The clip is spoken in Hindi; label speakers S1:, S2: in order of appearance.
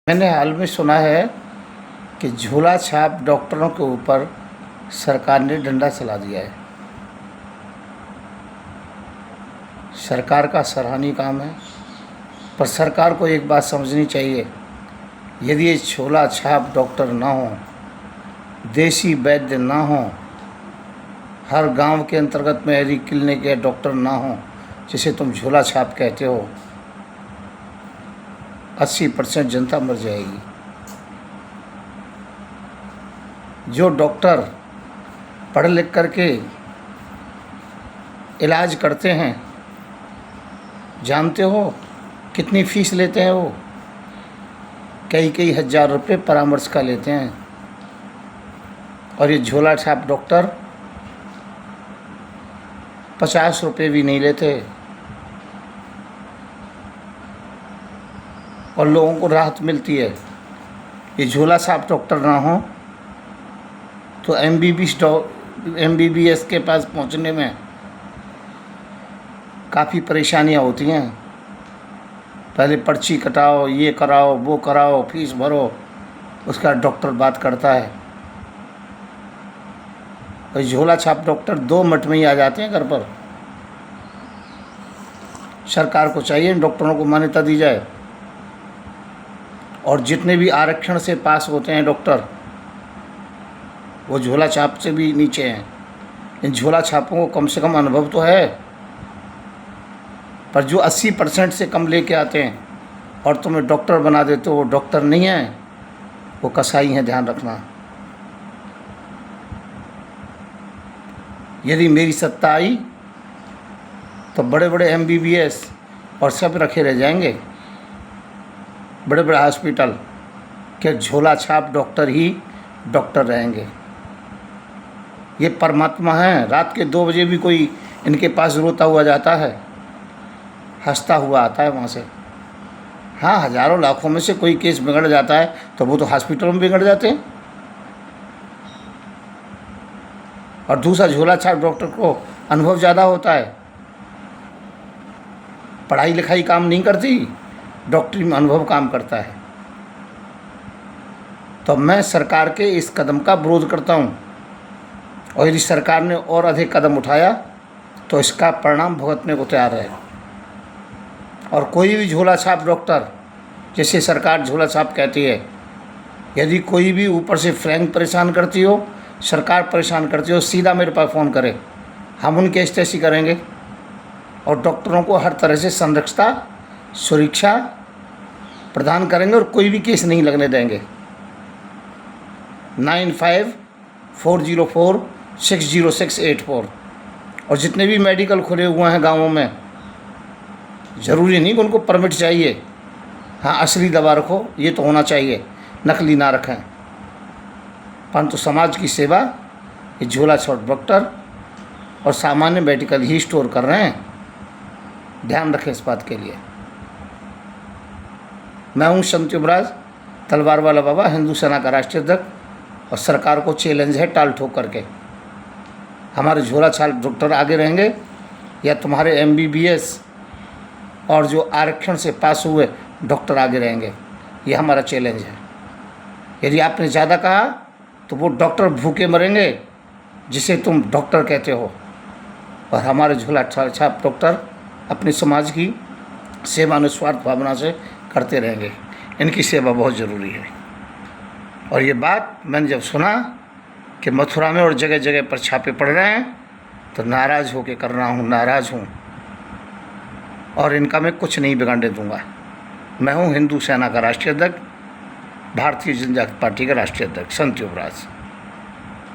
S1: मैंने हाल में सुना है कि झोला छाप डॉक्टरों के ऊपर सरकार ने डंडा चला दिया है। सरकार का सराहनीय काम है, पर सरकार को एक बात समझनी चाहिए, यदि ये झोला छाप डॉक्टर ना हो, देसी वैद्य ना हो, हर गांव के अंतर्गत में यदि क्लिनिक या डॉक्टर ना हो, जिसे तुम झोला छाप कहते हो, 80% जनता मर जाएगी। जो डॉक्टर पढ़ लिख करके इलाज करते हैं, जानते हो कितनी फीस लेते हैं वो? कई हज़ार रुपये परामर्श का लेते हैं। और ये झोला छाप डॉक्टर 50 रुपये भी नहीं लेते और लोगों को राहत मिलती है। ये झोला छाप डॉक्टर ना हो तो MBBS के पास पहुंचने में काफ़ी परेशानियां होती हैं। पहले पर्ची कटाओ, ये कराओ, वो कराओ, फीस भरो, उसका डॉक्टर बात करता है। और झोला छाप डॉक्टर 2 मिनट में ही आ जाते हैं घर पर। सरकार को चाहिए इन डॉक्टरों को मान्यता दी जाए। और जितने भी आरक्षण से पास होते हैं डॉक्टर, वो झोला छाप से भी नीचे हैं। इन झोला छापों को कम से कम अनुभव तो है, पर जो 80% से कम लेके आते हैं और तुम्हें डॉक्टर बना देते हो, वो डॉक्टर नहीं है, वो कसाई हैं, ध्यान रखना। यदि मेरी सत्ता आई तो बड़े बड़े MBBS और सब रखे रह जाएंगे, बड़े बड़े हॉस्पिटल के झोला छाप डॉक्टर ही डॉक्टर रहेंगे। ये परमात्मा हैं। रात के 2 बजे भी कोई इनके पास रोता हुआ जाता है, हंसता हुआ आता है वहाँ से। हाँ, हज़ारों लाखों में से कोई केस बिगड़ जाता है तो वो तो हॉस्पिटल में बिगड़ जाते हैं। और दूसरा, झोला छाप डॉक्टर को अनुभव ज़्यादा होता है, पढ़ाई लिखाई काम नहीं करती, डॉक्टरी में अनुभव काम करता है। तो मैं सरकार के इस कदम का विरोध करता हूँ, और यदि सरकार ने और अधिक कदम उठाया तो इसका परिणाम भुगतने को तैयार है। और कोई भी झोला छाप डॉक्टर, जैसे सरकार झोला छाप कहती है, यदि कोई भी ऊपर से फ्रैंक परेशान करती हो, सरकार परेशान करती हो, सीधा मेरे पास फ़ोन करे, हम उनके स्टेसी करेंगे और डॉक्टरों को हर तरह से संरक्षता सुरक्षा प्रदान करेंगे और कोई भी केस नहीं लगने देंगे। 9540460684। और जितने भी मेडिकल खुले हुए हैं गाँवों में, ज़रूरी नहीं कि उनको परमिट चाहिए। हाँ, असली दवा रखो, ये तो होना चाहिए, नकली ना रखें। परंतु समाज की सेवा ये झोला छाप डॉक्टर और सामान्य मेडिकल ही स्टोर कर रहे हैं। ध्यान रखें इस बात के लिए। मैं हूँ संत युवराज तलवार वाला बाबा, हिंदू सेना का राष्ट्रीय अध्यक्ष, और सरकार को चैलेंज है टाल ठोक करके, हमारे झोला छाप डॉक्टर आगे रहेंगे या तुम्हारे MBBS और जो आरक्षण से पास हुए डॉक्टर आगे रहेंगे? ये हमारा चैलेंज है। यदि आपने ज़्यादा कहा तो वो डॉक्टर भूखे मरेंगे जिसे तुम डॉक्टर कहते हो, और हमारे झोला छाप डॉक्टर अपने समाज की सेवा निस्वार्थ भावना से करते रहेंगे। इनकी सेवा बहुत ज़रूरी है। और ये बात मैंने जब सुना कि मथुरा में और जगह जगह पर छापे पड़ रहे हैं, तो नाराज़ होकर कर रहा हूँ, नाराज़ हूँ, और इनका मैं कुछ नहीं बिगाड़ने दूँगा। मैं हूँ हिंदू सेना का राष्ट्रीय अध्यक्ष, भारतीय जनता पार्टी का राष्ट्रीय अध्यक्ष, संत युवराज।